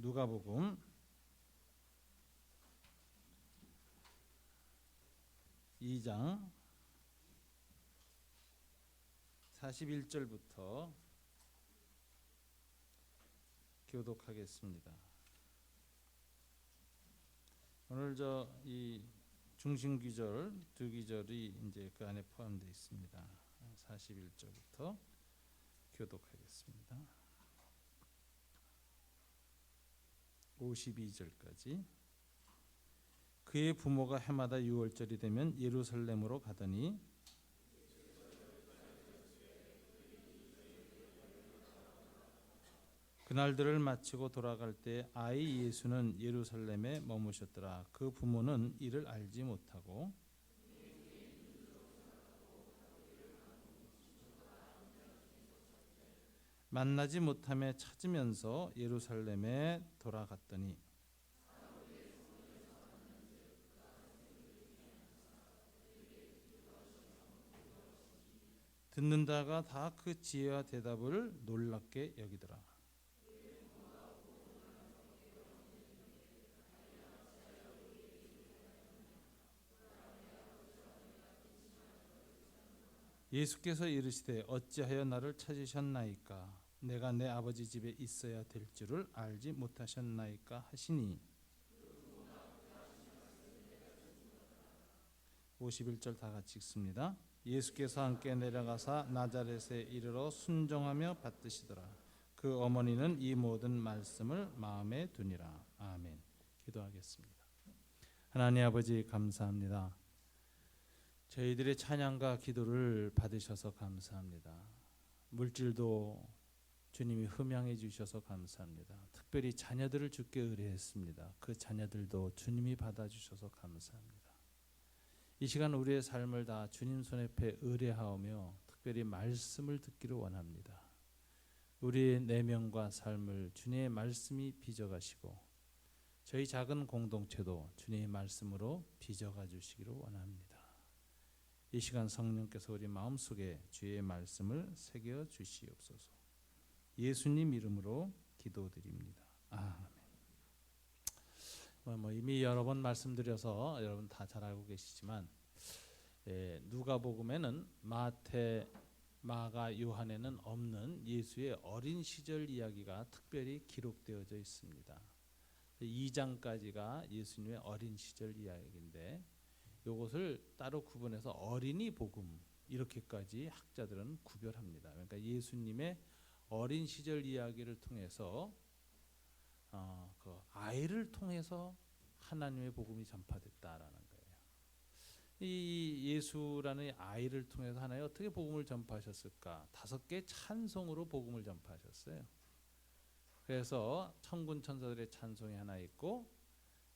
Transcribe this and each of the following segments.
누가복음 2장 41절부터 교독하겠습니다. 오늘 이 중심 귀절 두 귀절이 이제 그 안에 포함되어 있습니다. 41절부터 교독하겠습니다. 52절까지. 그의 부모가 해마다 유월절이 되면 예루살렘으로 가더니 그날들을 마치고 돌아갈 때 아이 예수는 예루살렘에 머무셨더라. 그 부모는 이를 알지 못하고 만나지 못하며 찾으면서 예루살렘에 돌아갔더니 듣는 자가 다 그 지혜와 대답을 놀랍게 여기더라. 예수께서 이르시되 어찌하여 나를 찾으셨나이까? 내가 내 아버지 집에 있어야 될 줄을 알지 못하셨나이까 하시니 51절 다 같이 읽습니다. 예수께서 함께 내려가사 나자렛에 이르러 순종하며 받드시더라. 그 어머니는 이 모든 말씀을 마음에 두니라. 아멘. 기도하겠습니다. 하나님 아버지 감사합니다. 저희들의 찬양과 기도를 받으셔서 감사합니다. 물질도 주님이 흠양해 주셔서 감사합니다. 특별히 자녀들을 주께 의뢰했습니다. 그 자녀들도 주님이 받아주셔서 감사합니다. 이 시간 우리의 삶을 다 주님 손 앞에 의뢰하오며 특별히 말씀을 듣기를 원합니다. 우리의 내면과 삶을 주님의 말씀이 빚어가시고 저희 작은 공동체도 주님의 말씀으로 빚어가 주시기를 원합니다. 이 시간 성령께서 우리 마음속에 주의 말씀을 새겨 주시옵소서. 예수님 이름으로 기도드립니다. 아멘. 이미 여러 번 말씀드려서 여러분 다 잘 알고 계시지만 누가복음에는 마태, 마가, 요한에는 없는 예수의 어린 시절 이야기가 특별히 기록되어져 있습니다. 2장까지가 예수님의 어린 시절 이야기인데 이것을 따로 구분해서 어린이 복음 이렇게까지 학자들은 구별합니다. 그러니까 예수님의 어린 시절 이야기를 통해서 그 아이를 통해서 하나님의 복음이 전파됐다라는 거예요. 이 예수라는 아이를 통해서 하나님 어떻게 복음을 전파하셨을까? 5개 찬송으로 복음을 전파하셨어요. 그래서 천군 천사들의 찬송이 하나 있고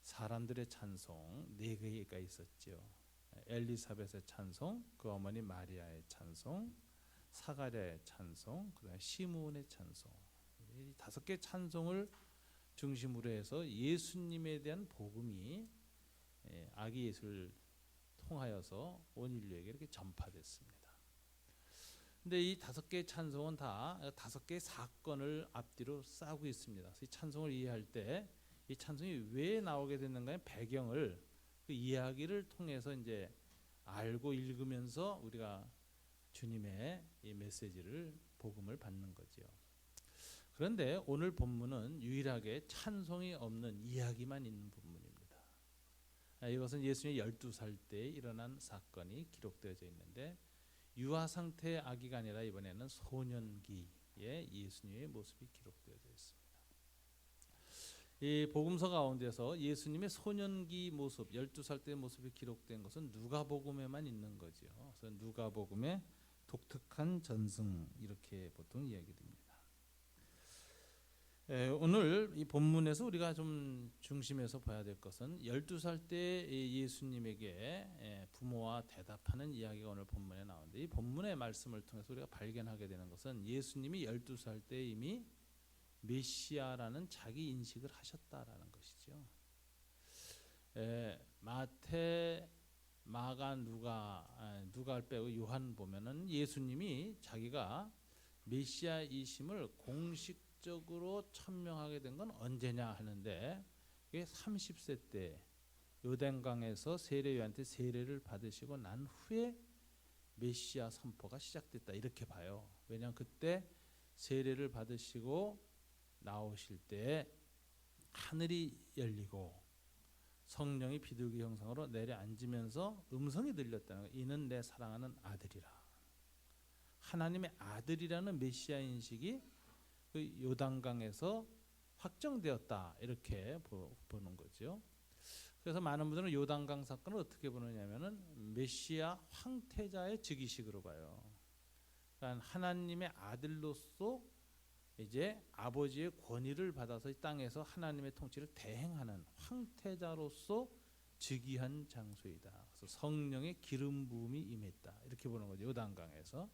사람들의 찬송 4개가 있었죠. 엘리사벳의 찬송, 그 어머니 마리아의 찬송, 사가랴의 찬송, 그다음에 시므온의 찬송. 이 5개 찬송을 중심으로 해서 예수님에 대한 복음이 아기 예수를 통하여서 온 인류에게 이렇게 전파됐습니다. 근데 이 5개의 찬송은 다 5개의 사건을 앞뒤로 싸고 있습니다. 그래서 이 찬송을 이해할 때 이 찬송이 왜 나오게 됐는가의 배경을 그 이야기를 통해서 이제 알고 읽으면서 우리가 주님의 이 메시지를 복음을 받는 거죠. 그런데 오늘 본문은 유일하게 찬송이 없는 이야기만 있는 본문입니다. 이것은 예수님이 12살 때 일어난 사건이 기록되어져 있는데 유아 상태의 아기가 아니라 이번에는 소년기의 예수님의 모습이 기록되어져 있습니다. 이 복음서 가운데서 예수님의 소년기 모습, 12살 때의 모습이 기록된 것은 누가복음에만 있는 거죠. 그래서 누가복음의 독특한 전승 이렇게 보통 이야기됩니다. 오늘 이 본문에서 우리가 좀 중심에서 봐야 될 것은 12살 때 예수님에게 부모와 대답하는 이야기가 오늘 본문에 나오는데 이 본문의 말씀을 통해서 우리가 발견하게 되는 것은 예수님이 12살 때 이미 메시아라는 자기 인식을 하셨다라는 것이죠. 마태, 마가, 누가를 빼고 요한 보면은 예수님이 자기가 메시아이심을 공식 본격적으로 천명하게 된 건 언제냐 하는데 이게 30세 때 요단강에서 세례요한테 세례를 받으시고 난 후에 메시아 선포가 시작됐다 이렇게 봐요. 왜냐하면 그때 세례를 받으시고 나오실 때 하늘이 열리고 성령이 비둘기 형상으로 내려앉으면서 음성이 들렸다는 거예요. 이는 내 사랑하는 아들이라. 하나님의 아들이라는 메시아 인식이 그 요단강에서 확정되었다 이렇게 보는 거죠. 그래서 많은 분들은 요단강 사건을 어떻게 보느냐면은 메시아 황태자의 즉위식으로 봐요. 그러니까 하나님의 아들로서 이제 아버지의 권위를 받아서 이 땅에서 하나님의 통치를 대행하는 황태자로서 즉위한 장소이다. 그래서 성령의 기름 부음이 임했다. 이렇게 보는 거죠. 요단강에서.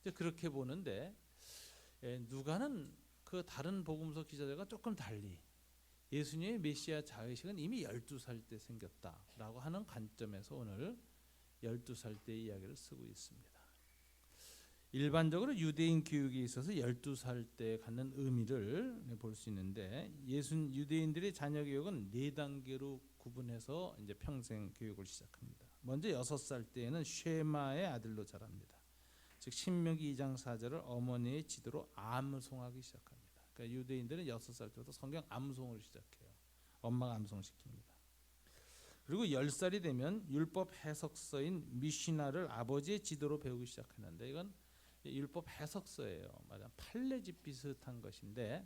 이제 그렇게 보는데 누가는 그 다른 복음서 기자들과 조금 달리 예수님의 메시아 자의식은 이미 12살 때 생겼다라고 하는 관점에서 오늘 12살 때 이야기를 쓰고 있습니다. 일반적으로 유대인 교육에 있어서 12살 때 갖는 의미를 볼 수 있는데 유대인들의 자녀 교육은 4단계로 구분해서 이제 평생 교육을 시작합니다. 먼저 6살 때에는 쉐마의 아들로 자랍니다. 즉 신명기 2장 4절을 어머니의 지도로 암송하기 시작합니다. 그러니까 유대인들은 6살 때부터 성경 암송을 시작해요. 엄마가 암송시킵니다. 그리고 10살이 되면 율법 해석서인 미시나를 아버지의 지도로 배우기 시작하는데 이건 율법 해석서예요. 말하자면 판례집 비슷한 것인데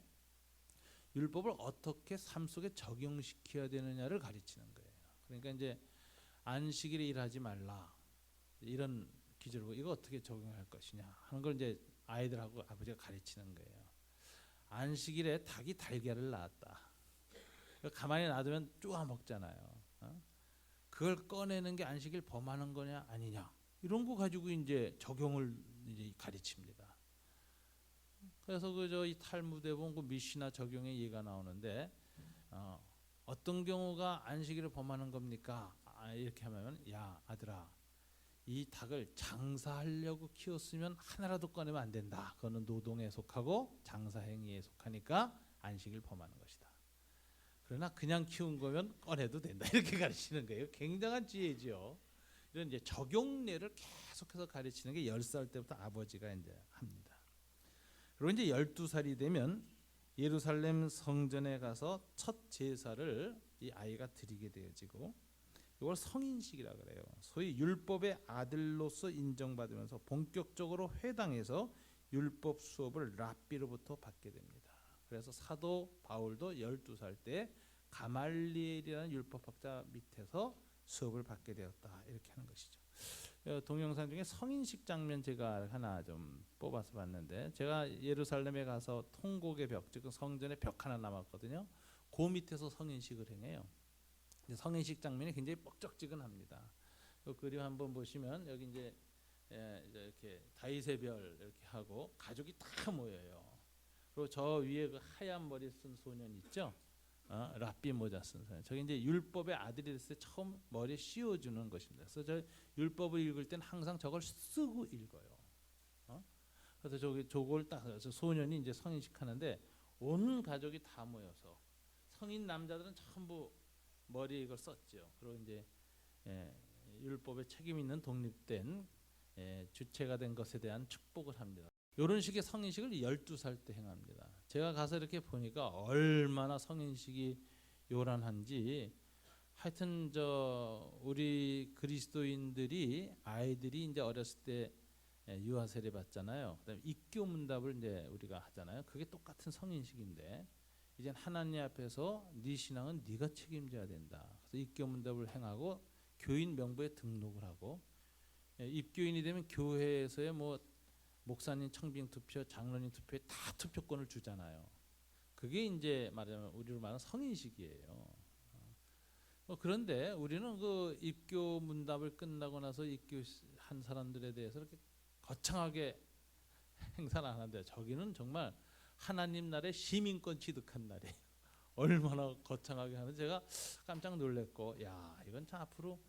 율법을 어떻게 삶 속에 적용시켜야 되느냐를 가르치는 거예요. 그러니까 이제 안식일에 일하지 말라 이런 기준으로 이거 어떻게 적용할 것이냐 하는 걸 이제 아이들하고 아버지가 가르치는 거예요. 안식일에 닭이 달걀을 낳았다. 가만히 놔두면 쪼아 먹잖아요. 그걸 꺼내는 게 안식일 범하는 거냐 아니냐 이런 거 가지고 이제 적용을 이제 가르칩니다. 그래서 이 탈무드에 보면 그 미시나 적용의 예가 나오는데 어떤 경우가 안식일을 범하는 겁니까? 이렇게 하면 야 아들아 이 닭을 장사하려고 키웠으면 하나라도 꺼내면 안 된다. 그거는 노동에 속하고 장사행위에 속하니까 안식일 범하는 것이다. 그러나 그냥 키운 거면 꺼내도 된다. 이렇게 가르치는 거예요. 굉장한 지혜죠. 이런 이제 적용례를 계속해서 가르치는 게 10살 때부터 아버지가 이제 합니다. 그리고 이제 12살이 되면 예루살렘 성전에 가서 첫 제사를 이 아이가 드리게 되어지고 이걸 성인식이라 그래요. 소위 율법의 아들로서 인정받으면서 본격적으로 회당에서 율법 수업을 랍비로부터 받게 됩니다. 그래서 사도 바울도 12살 때 가말리엘이라는 율법학자 밑에서 수업을 받게 되었다. 이렇게 하는 것이죠. 동영상 중에 성인식 장면 제가 하나 좀 뽑아서 봤는데 제가 예루살렘에 가서 통곡의 벽, 즉 성전의 벽 하나 남았거든요. 그 밑에서 성인식을 행해요. 성인식 장면이 굉장히 뻑적지근합니다. 그 그림 한번 보시면 여기 이제 이렇게 다윗의 별 이렇게 하고 가족이 다 모여요. 그리고 저 위에 그 하얀 머리 쓴 소년 있죠? 랍비 모자 쓴 소년. 저게 이제 율법의 아들이 됐을 때 처음 머리에 씌워주는 것입니다. 그래서 저 율법을 읽을 때는 항상 저걸 쓰고 읽어요. 그래서 저걸 딱 소년이 이제 성인식 하는데 온 가족이 다 모여서 성인 남자들은 전부 머리에 이걸 썼죠. 그리고 이제 율법에 책임 있는 독립된 주체가 된 것에 대한 축복을 합니다. 이런 식의 성인식을 12살 때 행합니다. 제가 가서 이렇게 보니까 얼마나 성인식이 요란한지 하여튼 우리 그리스도인들이 아이들이 이제 어렸을 때 유아 세례 받잖아요. 그다음에 입교 문답을 이제 우리가 하잖아요. 그게 똑같은 성인식인데 이제 하나님 앞에서 네 신앙은 네가 책임져야 된다. 그래서 입교 문답을 행하고 교인 명부에 등록을 하고 입교인이 되면 교회에서의 뭐 목사님 청빙 투표, 장로님 투표에 다 투표권을 주잖아요. 그게 이제 말하자면 우리로 말하는 성인식이에요. 그런데 우리는 그 입교 문답을 끝나고 나서 입교한 사람들에 대해서 이렇게 거창하게 행사를 안 하는데 저기는 정말 하나님 나라의 시민권 취득한 날이에요. 얼마나 거창하게 하는지 제가 깜짝 놀랐고 야 이건 참 앞으로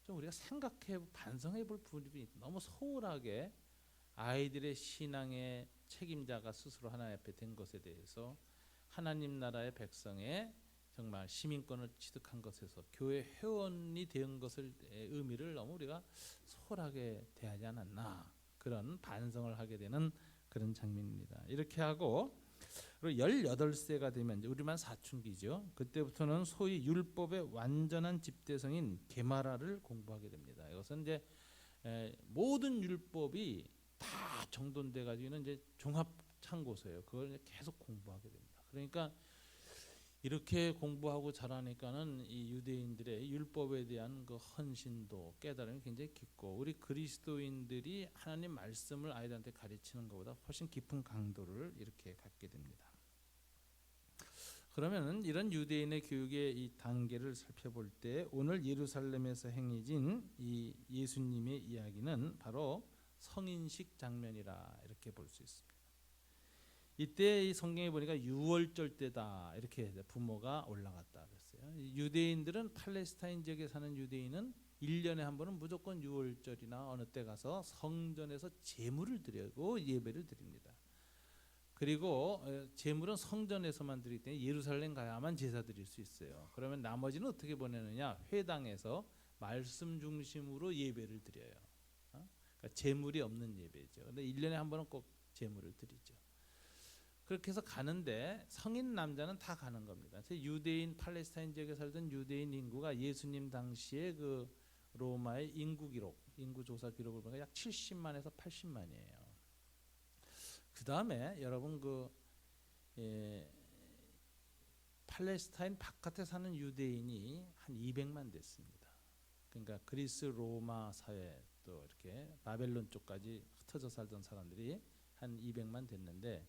좀 우리가 생각해 반성해 볼 부분이 너무 소홀하게 아이들의 신앙의 책임자가 스스로 하나님 앞에 된 것에 대해서 하나님 나라의 백성의 정말 시민권을 취득한 것에서 교회 회원이 된 것을 의미를 너무 우리가 소홀하게 대하지 않았나, 그런 반성을 하게 되는 그런 장면입니다. 이렇게 하고 그리고 18세가 되면 이제 우리만 사춘기죠. 그때부터는 소위 율법의 완전한 집대성인 게마라를 공부하게 됩니다. 이것은 이제 모든 율법이 다 정돈돼 가지고는 이제 종합 참고서예요. 그걸 이제 계속 공부하게 됩니다. 그러니까 이렇게 공부하고 자라니까는 이 유대인들의 율법에 대한 그 헌신도 깨달음이 굉장히 깊고, 우리 그리스도인들이 하나님 말씀을 아이들한테 가르치는 것보다 훨씬 깊은 강도를 이렇게 갖게 됩니다. 그러면은 이런 유대인의 교육의 이 단계를 살펴볼 때 오늘 예루살렘에서 행해진 이 예수님의 이야기는 바로 성인식 장면이라 이렇게 볼 수 있습니다. 이때 이 성경에 보니까 유월절 때다 이렇게 부모가 올라갔다 그랬어요. 유대인들은 팔레스타인 지역에 사는 유대인은 1년에 한 번은 무조건 유월절이나 어느 때 가서 성전에서 제물을 드리고 예배를 드립니다. 그리고 제물은 성전에서만 드리기 때문에 예루살렘 가야만 제사 드릴 수 있어요. 그러면 나머지는 어떻게 보내느냐? 회당에서 말씀 중심으로 예배를 드려요. 그러니까 제물이 없는 예배죠. 근데 1년에 한 번은 꼭 제물을 드리죠. 그렇게 해서 가는데 성인 남자는 다 가는 겁니다. 유대인 팔레스타인 지역에 살던 유대인 인구가 예수님 당시에 그 로마의 인구 기록, 인구 조사 기록을 보니까 약 70만에서 80만이에요. 그 다음에 여러분 팔레스타인 바깥에 사는 유대인이 한 200만 됐습니다. 그러니까 그리스 로마 사회 또 이렇게 바벨론 쪽까지 흩어져 살던 사람들이 한 200만 됐는데,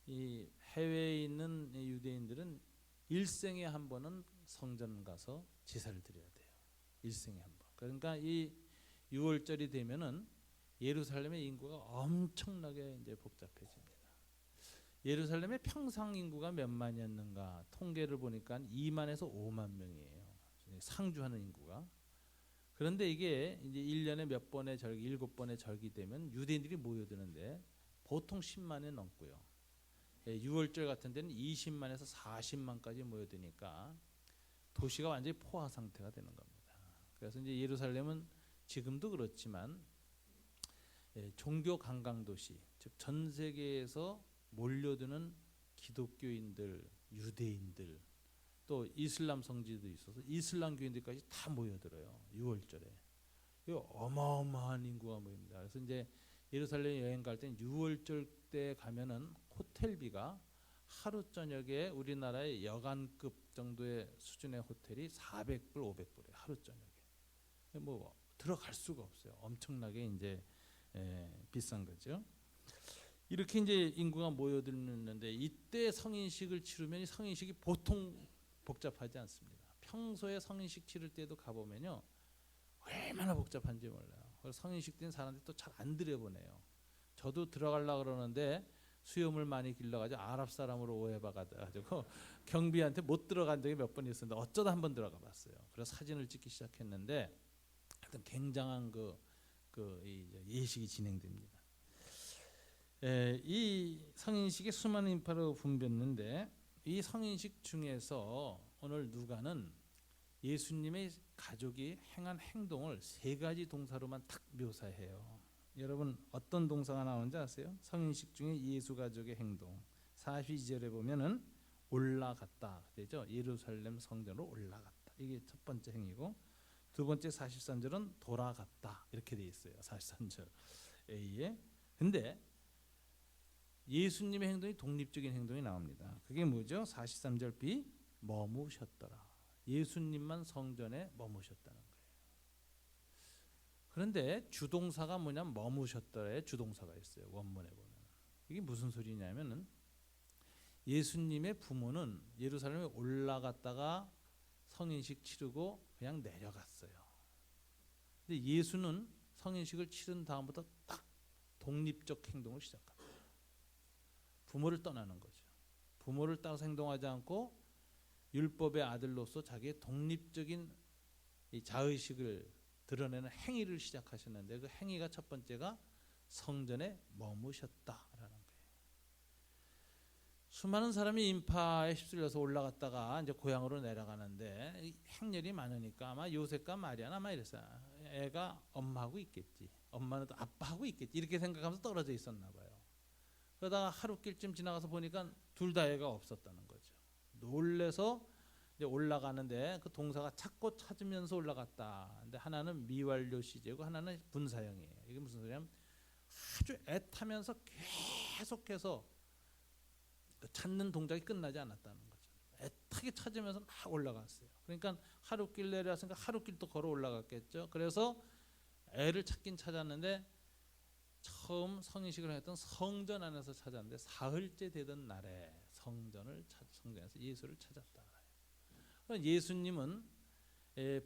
이 해외에 있는 유대인들은 일생에 한 번은 성전 가서 제사를 드려야 돼요. 일생에 한 번. 그러니까 이 6월절이 되면은 예루살렘의 인구가 엄청나게 이제 복잡해집니다. 예루살렘의 평상 인구가 몇 만이었는가 통계를 보니까 2만에서 5만 명이에요. 상주하는 인구가. 그런데 이게 이제 1년에 몇 번의 절기, 7번의 절기 되면 유대인들이 모여드는데 보통 10만에 넘고요. 6월절 같은 데는 20만에서 40만까지 모여드니까 도시가 완전히 포화 상태가 되는 겁니다. 그래서 이제 예루살렘은 지금도 그렇지만 종교 관광 도시, 즉 전 세계에서 몰려드는 기독교인들, 유대인들, 또 이슬람 성지도 있어서 이슬람 교인들까지 다 모여들어요. 6월절에. 이거 어마어마한 인구가 모입니다. 그래서 이제 예루살렘 여행 갈 때는 6월절 때 가면은 호텔비가 하루 저녁에 우리나라의 여간급 정도의 수준의 호텔이 400불, 500불이에요. 하루 저녁에. 뭐 들어갈 수가 없어요. 엄청나게 이제 비싼 거죠. 이렇게 이제 인구가 모여들는데 이때 성인식을 치르면 이 성인식이 보통 복잡하지 않습니다. 평소에 성인식 치를 때도 가보면요, 얼마나 복잡한지 몰라요. 그래서 성인식 된 사람들이 또 잘 안 들여보내요. 저도 들어가려고 그러는데 수염을 많이 길러가지고 아랍 사람으로 오해받아가지고 경비한테 못 들어간 적이 몇 번 있었는데 어쩌다 한번 들어가 봤어요. 그래서 사진을 찍기 시작했는데 하여튼 굉장한 이 예식이 진행됩니다. 이 성인식에 수많은 인파로 붐볐는데 이 성인식 중에서 오늘 누가는 예수님의 가족이 행한 행동을 3가지 동사로만 탁 묘사해요. 여러분 어떤 동사가 나오는지 아세요? 성인식 중에 예수 가족의 행동. 42절에 보면은 올라갔다 되죠. 예루살렘 성전으로 올라갔다. 이게 첫 번째 행위고, 두 번째 43절은 돌아갔다 이렇게 돼 있어요. 43절 A에. 근데 예수님의 행동이 독립적인 행동이 나옵니다. 그게 뭐죠? 43절 B, 머무셨더라. 예수님만 성전에 머무셨다는 거예요. 그런데 주동사가 뭐냐면 머무셨더라의 주동사가 있어요. 원문에 보면. 이게 무슨 소리냐면은 예수님의 부모는 예루살렘에 올라갔다가 성인식 치르고 그냥 내려갔어요. 근데 예수는 성인식을 치른 다음부터 딱 독립적 행동을 시작합니다. 부모를 떠나는 거죠. 부모를 따라서 행동하지 않고 율법의 아들로서 자기의 독립적인 이 자의식을 드러내는 행위를 시작하셨는데, 그 행위가 첫 번째가 성전에 머무셨다라는 거예요. 수많은 사람이 인파에 휩쓸려서 올라갔다가 이제 고향으로 내려가는데 행렬이 많으니까 아마 요셉과 마리아나 아마 이랬어요. 애가 엄마하고 있겠지. 엄마는 또 아빠하고 있겠지. 이렇게 생각하면서 떨어져 있었나 봐요. 그러다가 하루길쯤 지나가서 보니까 둘 다 애가 없었다는 거죠. 놀래서 이제 올라가는데 그 동사가 찾고 찾으면서 올라갔다. 근데 하나는 미완료 시제고 하나는 분사형이에요. 이게 무슨 소리냐면 아주 애타면서 계속해서 찾는 동작이 끝나지 않았다는 거죠. 애타게 찾으면서 막 올라갔어요. 그러니까 하루길 내려왔으니까 하루길 또 걸어 올라갔겠죠. 그래서 애를 찾긴 찾았는데 처음 성인식을 했던 성전 안에서 찾았는데 사흘째 되던 날에 성전에서 예수를 찾았다. 예수님은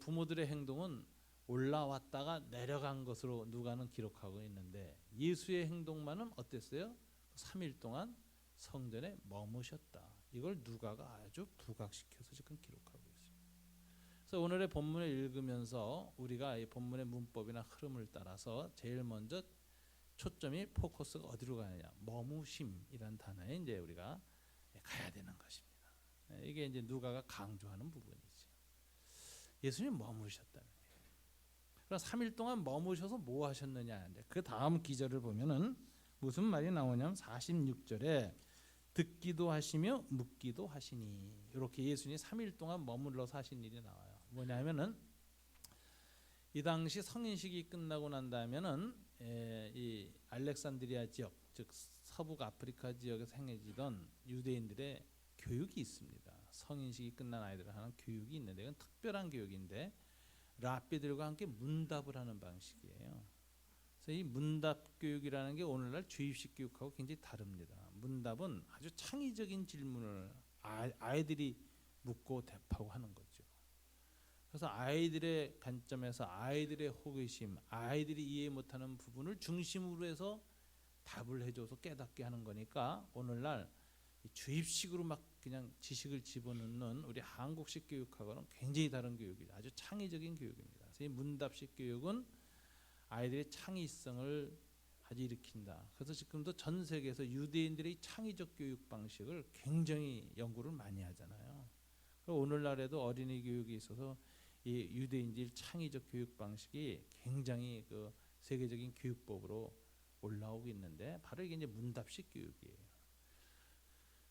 부모들의 행동은 올라왔다가 내려간 것으로 누가는 기록하고 있는데 예수의 행동만은 어땠어요? 3일 동안 성전에 머무셨다. 이걸 누가가 아주 부각시켜서 지금 기록하고 있습니다. 그래서 오늘의 본문을 읽으면서 우리가 이 본문의 문법이나 흐름을 따라서 제일 먼저 초점이 포커스가 어디로 가느냐? 머무심이란 단어에 이제 우리가 가야 되는 것입니다. 이게 이제 누가가 강조하는 부분이죠. 예수님 머무셨다는 거예요. 그럼 3일 동안 머무셔서 뭐 하셨느냐? 그 다음 기절을 보면은 무슨 말이 나오냐면 46절에 듣기도 하시며 묻기도 하시니 이렇게 예수님이 3일 동안 머물러서 하신 일이 나와요. 뭐냐면은 이 당시 성인식이 끝나고 난 다음에는 이 알렉산드리아 지역, 즉 서북 아프리카 지역에서 행해지던 유대인들의 교육이 있습니다. 성인식이 끝난 아이들을 하는 교육이 있는데 이건 특별한 교육인데 랍비들과 함께 문답을 하는 방식이에요. 그래서 이 문답 교육이라는 게 오늘날 주입식 교육하고 굉장히 다릅니다. 문답은 아주 창의적인 질문을 아이들이 묻고 대답하고 하는 거죠. 그래서 아이들의 관점에서 아이들의 호기심, 아이들이 이해 못하는 부분을 중심으로 해서 답을 해줘서 깨닫게 하는 거니까 오늘날 주입식으로 막 그냥 지식을 집어넣는 우리 한국식 교육하고는 굉장히 다른 교육이죠. 아주 창의적인 교육입니다. 그래서 이 문답식 교육은 아이들의 창의성을 아주 일으킨다. 그래서 지금도 전 세계에서 유대인들의 창의적 교육 방식을 굉장히 연구를 많이 하잖아요. 그리고 오늘날에도 어린이 교육에 있어서 이 유대인들 창의적 교육 방식이 굉장히 그 세계적인 교육법으로 올라오고 있는데 바로 이게 이제 문답식 교육이에요.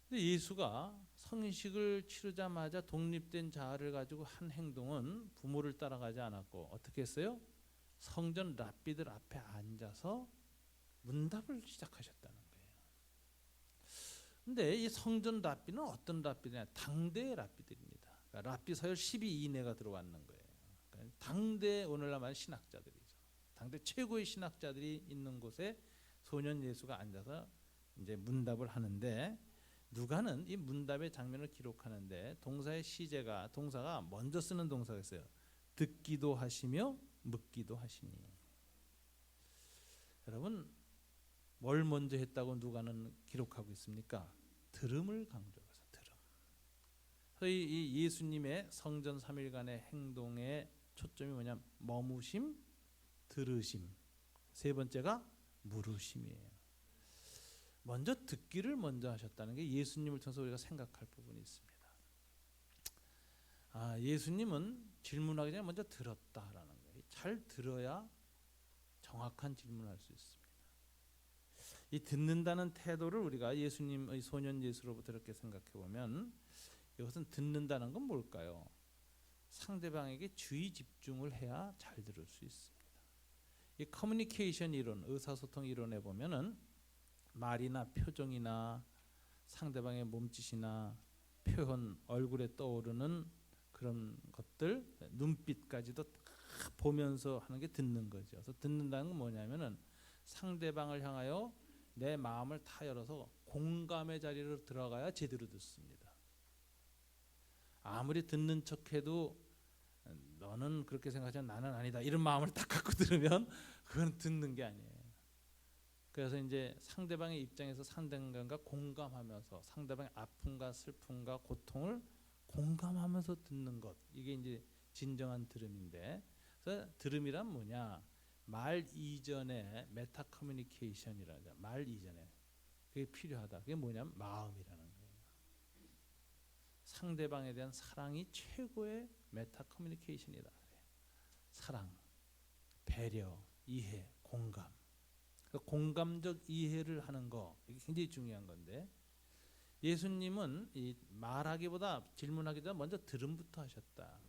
근데 예수가 성인식을 치르자마자 독립된 자아를 가지고 한 행동은 부모를 따라가지 않았고 어떻게 했어요? 성전 랍비들 앞에 앉아서 문답을 시작하셨다는 거예요. 근데 이 성전 랍비는 어떤 랍비냐? 당대 랍비들입니다. 그러니까 랍비 서열 12 이내가 들어왔는 거예요. 그러니까 당대 오늘날 말 신학자들이죠. 당대 최고의 신학자들이 있는 곳에 소년 예수가 앉아서 이제 문답을 하는데 누가는 이 문답의 장면을 기록하는데 동사가 먼저 쓰는 동사가 있어요. 듣기도 하시며 묻기도 하시니. 여러분 뭘 먼저 했다고 누가는 기록하고 있습니까? 들음을 강조해서 들음. 그래서 이 예수님의 성전 3일간의 행동의 초점이 뭐냐? 머무심, 들으심. 세 번째가 물으심이에요. 먼저 듣기를 먼저 하셨다는 게 예수님을 통해서 우리가 생각할 부분이 있습니다. 예수님은 질문하기 전에 먼저 들었다라는 거예요. 잘 들어야 정확한 질문을 할 수 있습니다. 이 듣는다는 태도를 우리가 예수님의 소년 예수로부터 이렇게 생각해 보면 이것은 듣는다는 건 뭘까요? 상대방에게 주의 집중을 해야 잘 들을 수 있습니다. 이 커뮤니케이션 이론, 의사소통 이론에 보면은 말이나 표정이나 상대방의 몸짓이나 표현, 얼굴에 떠오르는 그런 것들, 눈빛까지도 다 보면서 하는 게 듣는 거죠. 그래서 듣는다는 건 뭐냐면은 상대방을 향하여 내 마음을 다 열어서 공감의 자리로 들어가야 제대로 듣습니다. 아무리 듣는 척해도 너는 그렇게 생각하지만 나는 아니다 이런 마음을 딱 갖고 들으면 그건 듣는 게 아니에요. 그래서 이제 상대방의 입장에서 상대방과 공감하면서 상대방의 아픔과 슬픔과 고통을 공감하면서 듣는 것, 이게 이제 진정한 들음인데, 그래서 들음이란 뭐냐? 말 이전에 메타 커뮤니케이션이라죠. 말 이전에 그게 필요하다. 그게 뭐냐면 마음이라는 거예요. 상대방에 대한 사랑이 최고의 메타 커뮤니케이션이다. 사랑, 배려, 이해, 공감. 그 공감적 이해를 하는 거, 이게 굉장히 중요한 건데, 예수님은 이 말하기보다 질문하기보다 먼저 들음부터 하셨다.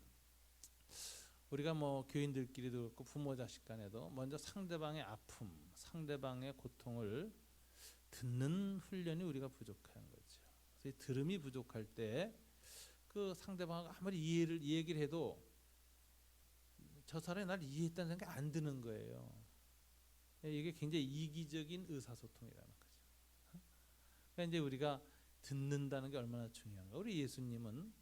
우리가 뭐 교인들끼리도 그렇고 부모 자식 간에도 먼저 상대방의 아픔, 상대방의 고통을 듣는 훈련이 우리가 부족한 거죠. 그래서 이 들음이 부족할 때 그 상대방하고 아무리 이 얘기를 해도 저 사람이 날 이해했다는 생각이 안 드는 거예요. 이게 굉장히 이기적인 의사소통이라는 거죠. 그러니까 이제 우리가 듣는다는 게 얼마나 중요한가. 우리 예수님은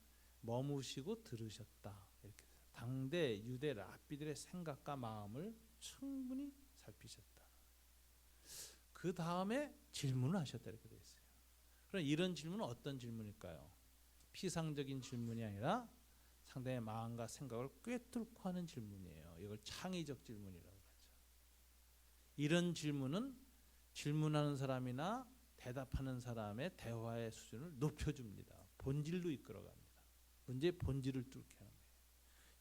머무시고 들으셨다. 이렇게 당대 유대 랍비들의 생각과 마음을 충분히 살피셨다. 그 다음에 질문을 하셨다 이렇게 되어 있어요. 그럼 이런 질문은 어떤 질문일까요? 피상적인 질문이 아니라 상대의 마음과 생각을 꿰뚫고 하는 질문이에요. 이걸 창의적 질문이라고 하죠. 이런 질문은 질문하는 사람이나 대답하는 사람의 대화의 수준을 높여줍니다. 본질로 이끌어갑니다. 문제의 본질을 뚫게 하는 거예요.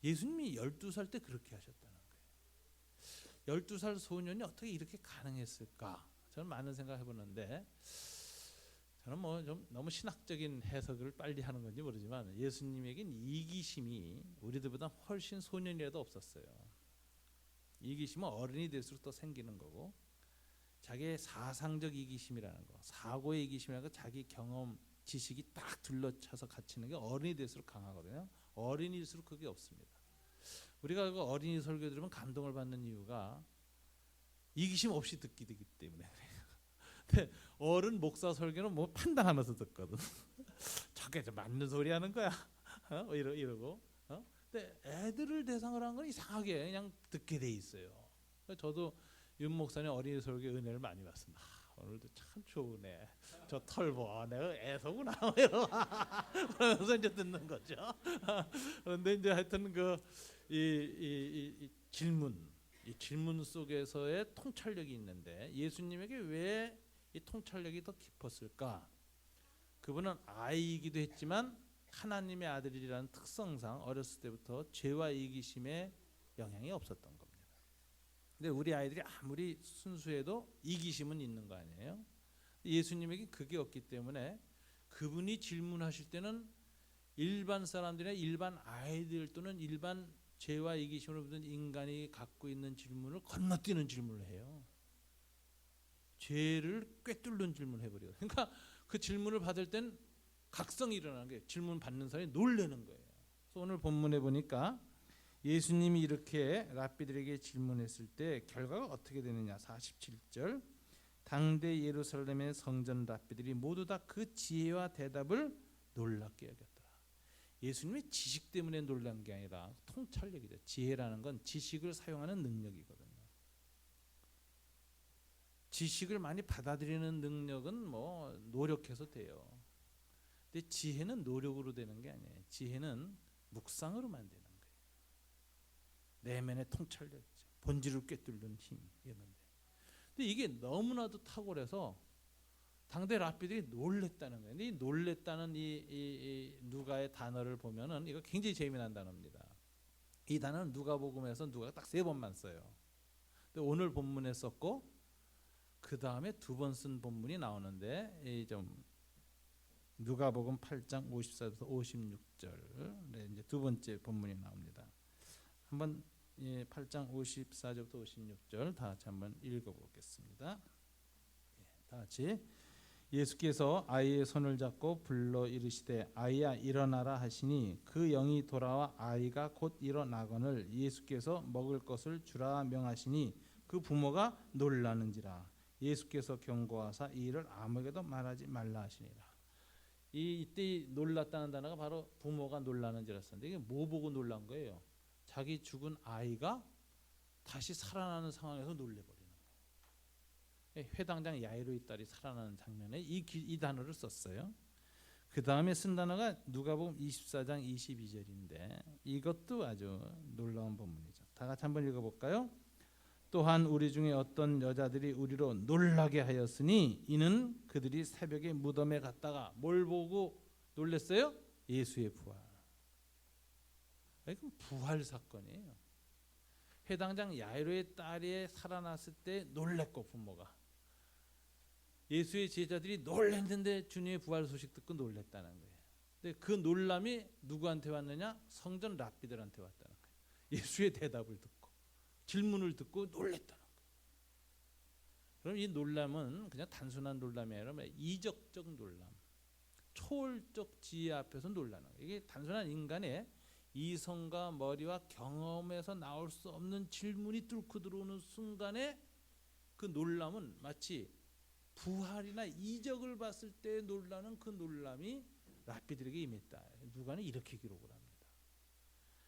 예수님이 12살 때 그렇게 하셨다는 거예요. 12살 소년이 어떻게 이렇게 가능했을까? 저는 많은 생각을 해보는데, 저는 뭐 좀 너무 신학적인 해석을 빨리 하는 건지 모르지만 예수님에겐 이기심이 우리들보다 훨씬 소년이라도 없었어요. 이기심은 어른이 될수록 더 생기는 거고, 자기의 사상적 이기심이라는 거, 사고의 이기심이라는 거, 자기 경험, 지식이 딱 둘러차서 갇히는 게 어른이 될수록 강하거든요. 어린이일수록 그게 없습니다. 우리가 그 어린이 설교 들으면 감동을 받는 이유가 이기심 없이 듣기 되기 때문에 그래요. 근데 어른 목사 설교는 뭐 판단하면서 듣거든. 저게 맞는 소리 하는 거야. 이러고. 근데 애들을 대상으로 한 건 이상하게 그냥 듣게 돼 있어요. 저도 윤 목사님 어린이 설교 은혜를 많이 받습니다. 오늘도 참 좋으네. 저 털보 내가 애서구나. 그러면서 이제 듣는 거죠. 그런데 이제 하여튼 이 질문 속에서의 통찰력이 있는데 예수님에게 왜 이 통찰력이 더 깊었을까? 그분은 아이이기도 했지만 하나님의 아들이라는 특성상 어렸을 때부터 죄와 이기심에 영향이 없었던 겁니다. 근데 우리 아이들이 아무리 순수해도 이기심은 있는 거 아니에요? 예수님에게 그게 없기 때문에 그분이 질문하실 때는 일반 사람들이나 일반 아이들 또는 일반 죄와 이기심을 묻은 인간이 갖고 있는 질문을 건너뛰는 질문을 해요. 죄를 꿰뚫는 질문을 해버려요. 그러니까 그 질문을 받을 땐 각성이 일어나는 거예요. 질문 받는 사람이 놀라는 거예요. 그래서 오늘 본문에 보니까 예수님이 이렇게 랍비들에게 질문했을 때 결과가 어떻게 되느냐. 47절 당대 예루살렘의 성전 랍비들이 모두 다 그 지혜와 대답을 놀랍게 여겼더라. 예수님의 지식 때문에 놀란 게 아니라 통찰력이죠. 지혜라는 건 지식을 사용하는 능력이거든요. 지식을 많이 받아들이는 능력은 뭐 노력해서 돼요. 근데 지혜는 노력으로 되는 게 아니에요. 지혜는 묵상으로만 되는 거예요. 내면의 통찰력이죠. 본질을 꿰뚫는 힘이었는데, 근데 이게 너무나도 탁월해서 당대 랍비들이 놀랬다는 거예요. 근데 이 놀랬다는 이 누가의 단어를 보면은 이거 굉장히 재미난 단어입니다. 이 단어는 누가복음에서 누가가 딱 3번만 써요. 근데 오늘 본문에 썼고 그 다음에 2번 쓴 본문이 나오는데 이 좀 누가복음 8장 54절부터 56절 네, 이제 두 번째 본문이 나옵니다. 한번 8장 54절부터 56절 다 같이 한번 읽어보겠습니다. 다 같이. 예수께서 아이의 손을 잡고 불러 이르시되 아이야 일어나라 하시니 그 영이 돌아와 아이가 곧 일어나거늘 예수께서 먹을 것을 주라 명하시니 그 부모가 놀라는지라. 예수께서 경고하사 이 일을 아무에게도 말하지 말라 하시니라. 이때 놀랐다는 단어가 바로 부모가 놀라는지라서인데 이게 뭐 보고 놀란 거예요? 자기 죽은 아이가 다시 살아나는 상황에서 놀래버리는 거예요. 회당장 야이로의 딸이 살아나는 장면에 이 단어를 썼어요. 그 다음에 쓴 단어가 누가복음 24장 22절인데 이것도 아주 놀라운 본문이죠. 다 같이 한번 읽어볼까요? 또한 우리 중에 어떤 여자들이 우리로 놀라게 하였으니 이는 그들이 새벽에 무덤에 갔다가 뭘 보고 놀랬어요? 예수의 부활. 이건 부활 사건이에요. 회당장 야이로의 딸이 살아났을 때 놀랬고 부모가. 예수의 제자들이 놀랐는데 주님의 부활 소식 듣고 놀랬다는 거예요. 근데 그 놀람이 누구한테 왔느냐? 성전 랍비들한테 왔다는 거예요. 예수의 대답을 듣고 질문을 듣고 놀랬다는 거예요. 그럼 이 놀람은 그냥 단순한 놀람이 아니라 이적적 놀람, 초월적 지혜 앞에서 놀라는 거예요. 이게 단순한 인간의 이성과 머리와 경험에서 나올 수 없는 질문이 뚫고 들어오는 순간에 그 놀람은 마치 부활이나 이적을 봤을 때 놀라는 그 놀람이 랍비들에게 임했다. 누가는 이렇게 기록을 합니다.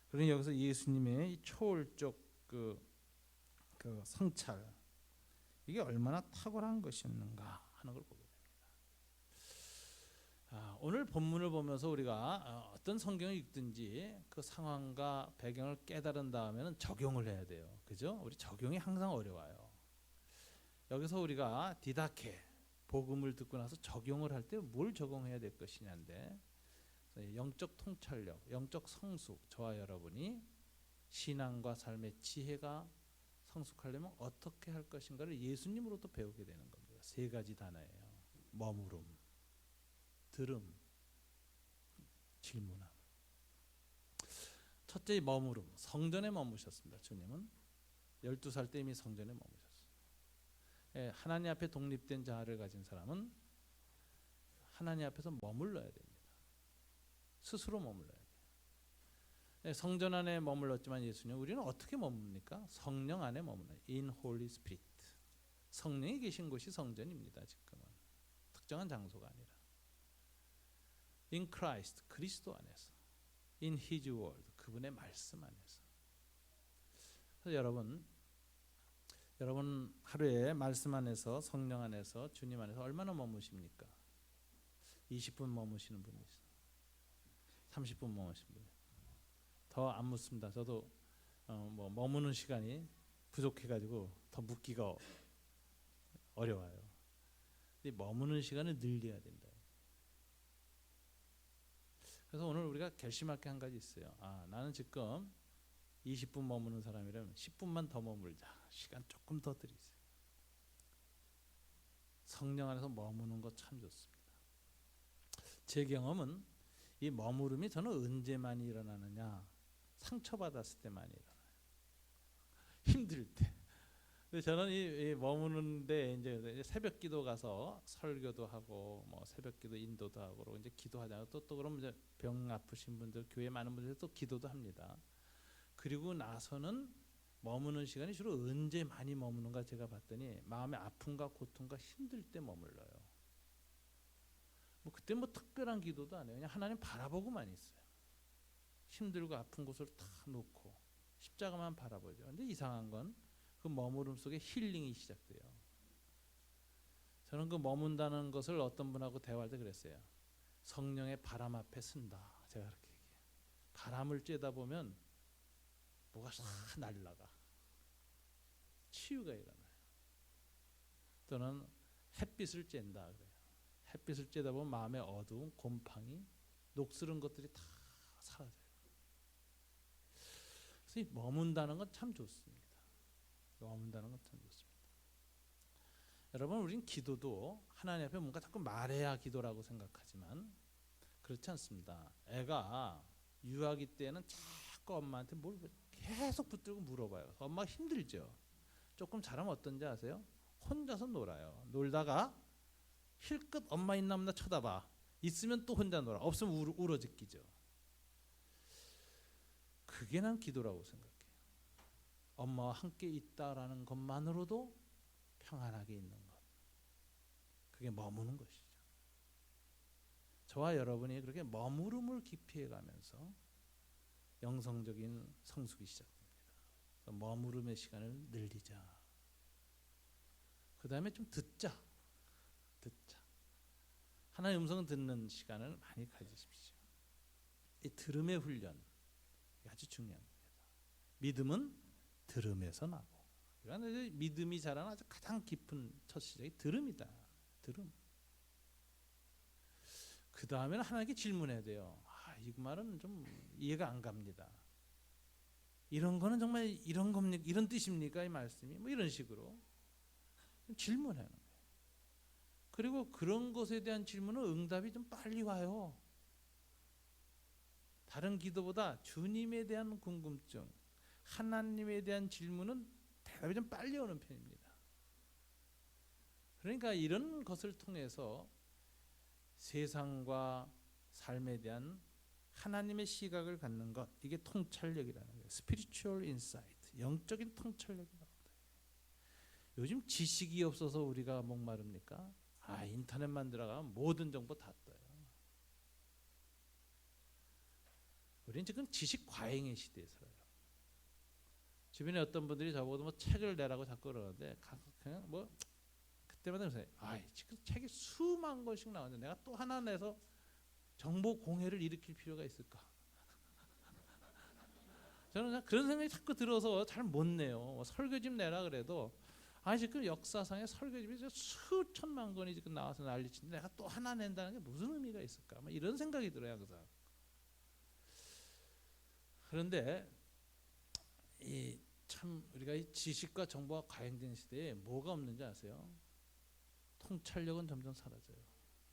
그러니 여기서 예수님의 초월적 그 성찰, 이게 얼마나 탁월한 것이었는가 하는 걸 보게 됩니다. 오늘 본문을 보면서 우리가 어떤 성경을 읽든지 그 상황과 배경을 깨달은 다음에는 적용을 해야 돼요. 그죠? 우리 적용이 항상 어려워요. 여기서 우리가 디다케, 복음을 듣고 나서 적용을 할 때 뭘 적용해야 될 것이냐인데, 영적 통찰력, 영적 성숙, 저와 여러분이 신앙과 삶의 지혜가 성숙하려면 어떻게 할 것인가를 예수님으로부터 배우게 되는 겁니다. 세 가지 단어예요. 머무름, 들음, 질문함. 첫째, 머무름. 성전에 머무셨습니다. 주님은 12살 때 이미 성전에 머무셨어요. 하나님 앞에 독립된 자아를 가진 사람은 하나님 앞에서 머물러야 됩니다. 스스로 머물러야 돼요. 성전 안에 머물렀지만 예수님, 우리는 어떻게 머뭅니까? 성령 안에 머물러요. In Holy Spirit. 성령이 계신 곳이 성전입니다. 지금은 특정한 장소가 아니라 In Christ, 그리스도 안에서, In His Word, 그분의 말씀 안에서. 그래서 여러분 하루에 말씀 안에서, 성령 안에서, 주님 안에서 얼마나 머무십니까? 20분 머무시는 분이 있어요. 30분 머무시는 분이. 더 안 묻습니다. 저도 머무는 시간이 부족해가지고 더 묻기가 어려워요. 근데 머무는 시간을 늘려야 된다. 그래서 오늘 우리가 결심할 게 한 가지 있어요. 나는 지금 20분 머무는 사람이라면 10분만 더 머물자. 시간 조금 더 드리세요. 성령 안에서 머무는 거 참 좋습니다. 제 경험은 이 머무름이 저는 언제 많이 일어나느냐? 상처받았을 때 많이 일어나요. 힘들 때. 근데 저는 이 머무는데 이제 새벽 기도 가서 설교도 하고 새벽 기도 인도도 하고 그러고 이제 기도하잖아요. 또 그러면 이제 병 아프신 분들, 교회 많은 분들 또 기도도 합니다. 그리고 나서는 머무는 시간이 주로 언제 많이 머무는가 제가 봤더니 마음의 아픔과 고통과 힘들 때 머물러요. 그때 특별한 기도도 안 해요. 그냥 하나님 바라보고만 있어요. 힘들고 아픈 곳을 다 놓고 십자가만 바라보죠. 근데 이상한 건 그 머무름 속에 힐링이 시작돼요. 저는 그 머문다는 것을 어떤 분하고 대화할 때 그랬어요. 성령의 바람 앞에 쓴다. 제가 그렇게 얘기해요. 바람을 쬐다 보면 뭐가 싹 날라가. 치유가 일어나요. 또는 햇빛을 쬐다 그래요. 햇빛을 쬐다 보면 마음의 어두움, 곰팡이, 녹슬은 것들이 다 사라져요. 그래서 이 머문다는 건 참 좋습니다. 머문다는 건 참 좋습니다. 여러분, 우린 기도도 하나님 앞에 뭔가 자꾸 말해야 기도라고 생각하지만 그렇지 않습니다. 애가 유아기 때는 자꾸 엄마한테 뭘 계속 붙들고 물어봐요. 엄마가 힘들죠. 조금 자라면 어떤지 아세요? 혼자서 놀아요. 놀다가 힐끗 엄마 있나 없나 쳐다봐. 있으면 또 혼자 놀아. 없으면 울어짖기죠. 그게 난 기도라고 생각해요. 엄마와 함께 있다라는 것만으로도 평안하게 있는 것. 그게 머무는 것이죠. 저와 여러분이 그렇게 머무름을 깊이 해가면서 영성적인 성숙이 시작됩니다. 머무름의 시간을 늘리자. 그 다음에 좀 듣자. 하나님의 음성을 듣는 시간을 많이 가지십시오. 이 들음의 훈련 아주 중요합니다. 믿음은 들음에서 나고. 그러니까 믿음이 자라는 아주 가장 깊은 첫 시작이 들음이다. 들음. 그 다음에는 하나님께 질문해야 돼요. 이 말은 좀 이해가 안 갑니다. 이런 거는 정말 이런 겁니까? 이런 뜻입니까? 이 말씀이 뭐 이런 식으로 질문하는 거예요. 그리고 그런 것에 대한 질문은 응답이 좀 빨리 와요. 다른 기도보다 주님에 대한 궁금증, 하나님에 대한 질문은 대답이 좀 빨리 오는 편입니다. 그러니까 이런 것을 통해서 세상과 삶에 대한 하나님의 시각을 갖는 것, 이게 통찰력이라는 거예요. Spiritual insight, 영적인 통찰력이라고 합니다. 요즘 지식이 없어서 우리가 목마릅니까? 인터넷만 들어가면 모든 정보 다 떠요. 우리는 지금 지식 과잉의 시대에 살아요. 주변에 어떤 분들이 저보고 뭐 책을 내라고 자꾸 그러는데 그냥 뭐 그때마다 그래요. 지금 책이 수만 권씩 나오는데 내가 또 하나 내서 정보 공해를 일으킬 필요가 있을까? 저는 그냥 그런 생각이 자꾸 들어서 잘 못 내요. 뭐 설교집 내라 그래도 지금 역사상의 설교집이 수천만 권이 지금 나와서 난리치는데 내가 또 하나 낸다는 게 무슨 의미가 있을까? 뭐 이런 생각이 들어요 항상. 그런데 참 우리가 이 지식과 정보가 과잉된 시대에 뭐가 없는지 아세요? 통찰력은 점점 사라져요.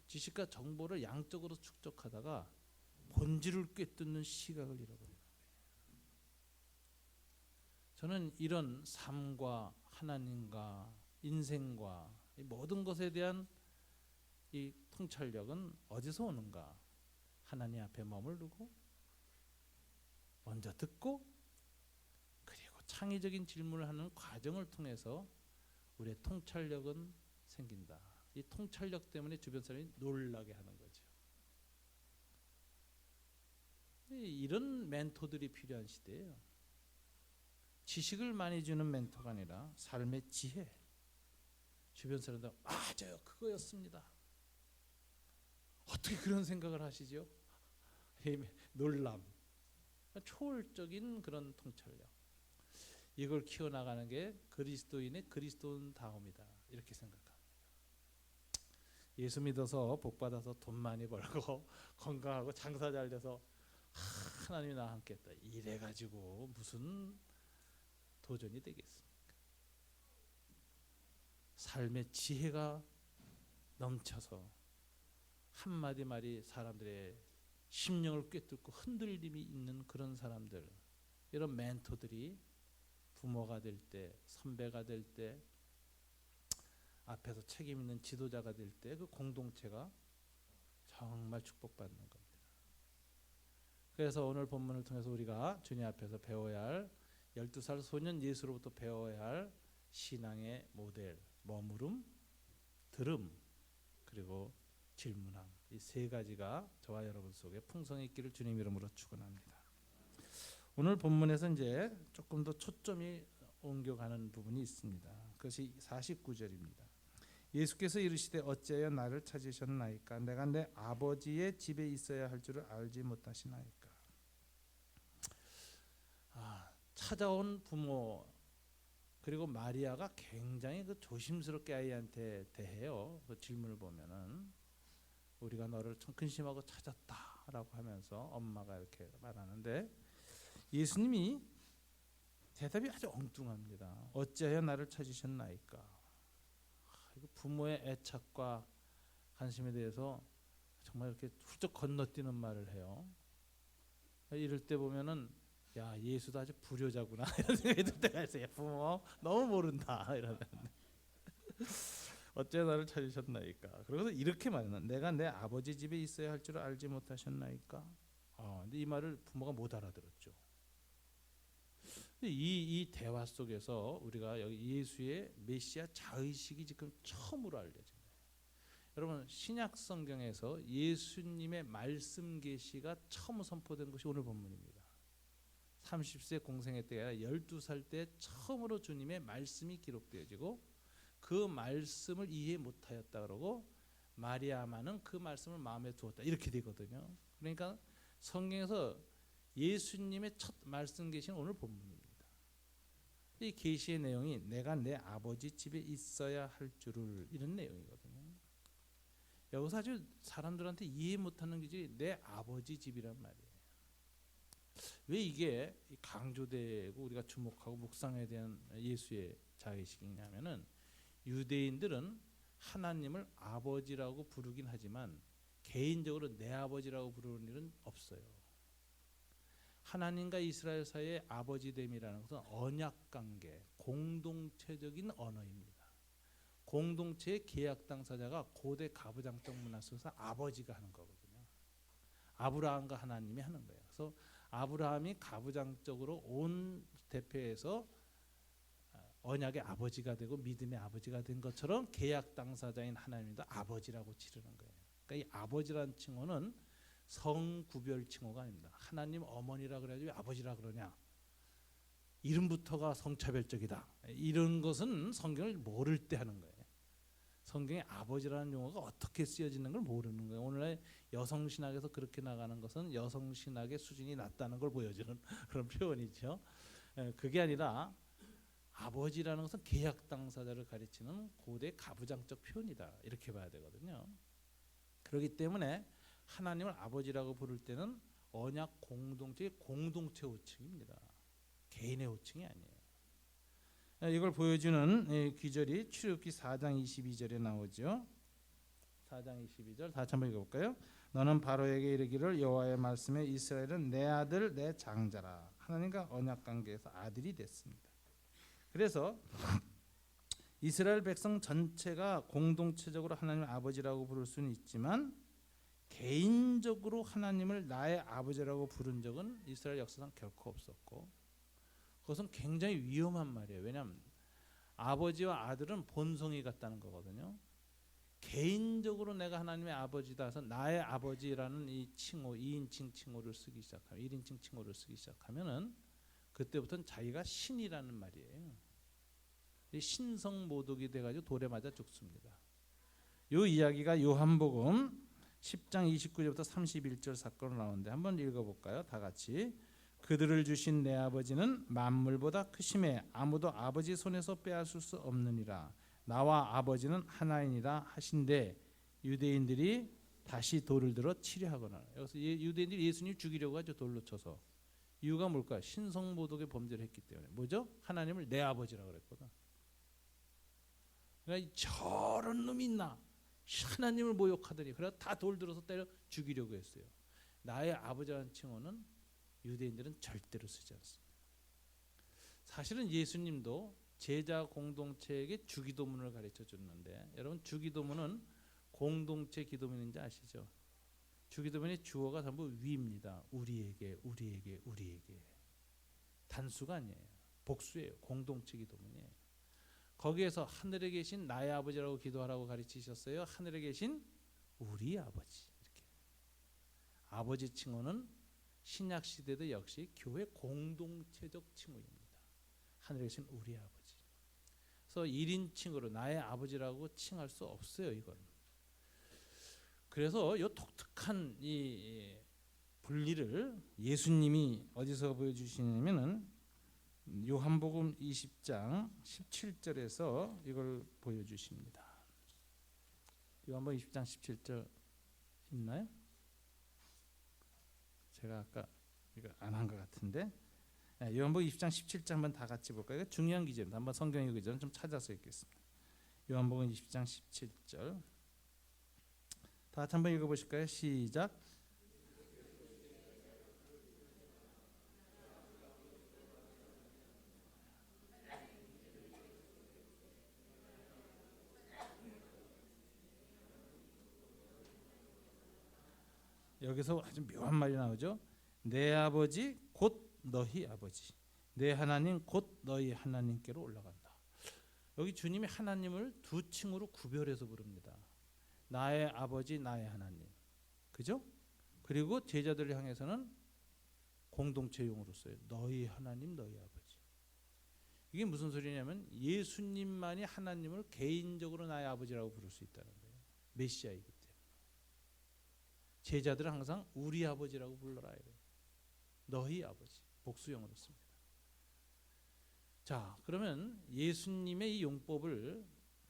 지식과 정보를 양적으로 축적하다가 본질을 꿰뚫는 시각을 잃어버려요. 저는 이런 삶과 하나님과 인생과 이 모든 것에 대한 이 통찰력은 어디서 오는가? 하나님 앞에 머무르고 먼저 듣고 그리고 창의적인 질문을 하는 과정을 통해서 우리의 통찰력은 생긴다. 이 통찰력 때문에 주변 사람이 놀라게 하는 거죠. 이런 멘토들이 필요한 시대예요. 지식을 많이 주는 멘토가 아니라 삶의 지혜. 주변 사람들 맞아요, 그거였습니다. 어떻게 그런 생각을 하시죠? 놀람. 초월적인 그런 통찰력. 이걸 키워나가는 게 그리스도인의 그리스도인다움이다. 이렇게 생각합니다. 예수 믿어서 복받아서 돈 많이 벌고 건강하고 장사 잘 돼서 하나님이 나와 함께 했다. 이래가지고 무슨 도전이 되겠습니까? 삶의 지혜가 넘쳐서 한마디 말이 사람들의 심령을 꿰뚫고 흔들림이 있는 그런 사람들, 이런 멘토들이 부모가 될 때, 선배가 될 때, 앞에서 책임 있는 지도자가 될 때 그 공동체가 정말 축복받는 겁니다. 그래서 오늘 본문을 통해서 우리가 주님 앞에서 배워야 할 12살 소년 예수로부터 배워야 할 신앙의 모델, 머무름, 들음, 그리고 질문함, 이 세 가지가 저와 여러분 속에 풍성히 있기를 주님 이름으로 축원합니다. 오늘 본문에서 이제 조금 더 초점이 옮겨가는 부분이 있습니다. 그것이 49절입니다. 예수께서 이르시되 어찌하여 나를 찾으셨나이까? 내가 내 아버지의 집에 있어야 할 줄을 알지 못하시나이까? 찾아온 부모 그리고 마리아가 굉장히 그 조심스럽게 아이한테 대해요. 그 질문을 보면은 우리가 너를 근심하고 찾았다라고 하면서 엄마가 이렇게 말하는데 예수님이 대답이 아주 엉뚱합니다. 어찌하여 나를 찾으셨나이까? 부모의 애착과 관심에 대해서 정말 이렇게 훌쩍 건너뛰는 말을 해요. 이럴 때 보면은 야, 예수도 아주 불효자구나 이런 생각이 들 때가 있어요. 부모 너무 모른다 이러는. 어째 나를 찾으셨나이까? 그래서 이렇게 말하는, 내가 내 아버지 집에 있어야 할 줄 알지 못하셨나이까? 근데 이 말을 부모가 못 알아들었죠. 이 대화 속에서 우리가 여기 예수의 메시아 자의식이 지금 처음으로 알려집니다. 여러분, 신약 성경에서 예수님의 말씀 계시가 처음 선포된 것이 오늘 본문입니다. 30세 공생애 때가 아니라 12살 때 처음으로 주님의 말씀이 기록되어지고 그 말씀을 이해 못하였다 그러고 마리아만은 그 말씀을 마음에 두었다 이렇게 되거든요. 그러니까 성경에서 예수님의 첫 말씀 계시는 오늘 본문입니다. 이 계시의 내용이 내가 내 아버지 집에 있어야 할 줄을, 이런 내용이거든요. 여기서 아주 사람들한테 이해 못하는 게 내 아버지 집이란 말이에요. 왜 이게 강조되고 우리가 주목하고 묵상에 대한 예수의 자의식이냐면은 유대인들은 하나님을 아버지라고 부르긴 하지만 개인적으로 내 아버지라고 부르는 일은 없어요. 하나님과 이스라엘 사이의 아버지됨이라는 것은 언약관계, 공동체적인 언어입니다. 공동체의 계약 당사자가 고대 가부장적 문화 속에서 아버지가 하는 거거든요. 아브라함과 하나님이 하는 거예요. 그래서 아브라함이 가부장적으로 온 대표해서 언약의 아버지가 되고 믿음의 아버지가 된 것처럼 계약 당사자인 하나님도 아버지라고 치르는 거예요. 그러니까 이 아버지라는 칭호는 성구별 칭호가 아닙니다. 하나님 어머니라 그래야지 왜 아버지라 그러냐. 이름부터가 성차별적이다. 이런 것은 성경을 모를 때 하는 거예요. 성경에 아버지라는 용어가 어떻게 쓰여지는 걸 모르는 거예요. 오늘날 여성신학에서 그렇게 나가는 것은 여성신학의 수준이 낮다는 걸 보여주는 그런 표현이죠. 그게 아니라 아버지라는 것은 계약 당사자를 가리치는 고대 가부장적 표현이다. 이렇게 봐야 되거든요. 그렇기 때문에 하나님을 아버지라고 부를 때는 언약 공동체의 공동체 호칭입니다. 개인의 호칭이 아니에요. 이걸 보여주는 귀절이 출애굽기 4장 22절에 나오죠. 4장 22절 다시 한번 읽어볼까요? 너는 바로에게 이르기를 여호와의 말씀에 이스라엘은 내 아들 내 장자라. 하나님과 언약관계에서 아들이 됐습니다. 그래서 이스라엘 백성 전체가 공동체적으로 하나님을 아버지라고 부를 수는 있지만 개인적으로 하나님을 나의 아버지라고 부른 적은 이스라엘 역사상 결코 없었고 그것은 굉장히 위험한 말이에요. 왜냐하면 아버지와 아들은 본성이 같다는 거거든요. 개인적으로 내가 하나님의 아버지다 해서 나의 아버지라는 이 칭호, 2인칭 칭호를 쓰기 시작하면 1인칭 칭호를 쓰기 시작하면은 그때부터는 자기가 신이라는 말이에요. 신성 모독이 돼가지고 돌에 맞아 죽습니다. 이 이야기가 요한복음 10장 29절부터 31절 사건으로 나오는데 한번 읽어볼까요? 다 같이. 그들을 주신 내 아버지는 만물보다 크심에 아무도 아버지 손에서 빼앗을 수 없느니라. 나와 아버지는 하나이니라 하신대 유대인들이 다시 돌을 들어 치려 하거나. 여기서 유대인들이 예수님 죽이려고 하죠. 돌로 쳐서. 이유가 뭘까? 신성모독의 범죄를 했기 때문에. 뭐죠? 하나님을 내 아버지라고 그랬거든. 그러니까 저런 놈이 있나? 하나님을 모욕하더니 그래서 다 돌 들어서 때려 죽이려고 했어요. 나의 아버지라는 칭호는 유대인들은 절대로 쓰지 않습니다. 사실은 예수님도 제자 공동체에게 주기도문을 가르쳐 줬는데 여러분 주기도문은 공동체 기도문인지 아시죠? 주기도문의 주어가 전부 위입니다. 우리에게 우리에게 우리에게. 단수가 아니에요. 복수예요. 공동체 기도문이에요. 거기에서 하늘에 계신 나의 아버지라고 기도하라고 가르치셨어요. 하늘에 계신 우리 아버지. 이렇게. 아버지 칭호는 신약 시대도 역시 교회 공동체적 칭호입니다. 하늘에 계신 우리 아버지. 그래서 1인칭으로 나의 아버지라고 칭할 수 없어요. 이건. 그래서 이 독특한 이 분리를 예수님이 어디서 보여주시냐면은 요한복음 20장 17절에서 이걸 보여주십니다. 요한복음 20장 17절 있나요? 제가 아까 이거 안 한 것 같은데 요한복음 20장 17절 한번 다 같이 볼까요? 이거 중요한 기제입니다. 한번 성경 읽기 전에 좀 찾아서 읽겠습니다. 요한복음 20장 17절 다 같이 한번 읽어보실까요? 시작. 여기서 아주 묘한 말이 나오죠. 내 아버지 곧 너희 아버지, 내 하나님 곧 너희 하나님께로 올라간다. 여기 주님이 하나님을 두 칭호로 구별해서 부릅니다. 나의 아버지, 나의 하나님. 그죠? 그리고 제자들을 향해서는 공동체용으로 써요. 너희 하나님, 너희 아버지. 이게 무슨 소리냐면 예수님만이 하나님을 개인적으로 나의 아버지라고 부를 수 있다는 거예요. 메시아이기 때문에. 제자들은 항상 우리 아버지라고 불러라 이래요. 너희 아버지. 복수형으로 씁니다. 자, 그러면 예수님의 이 용법을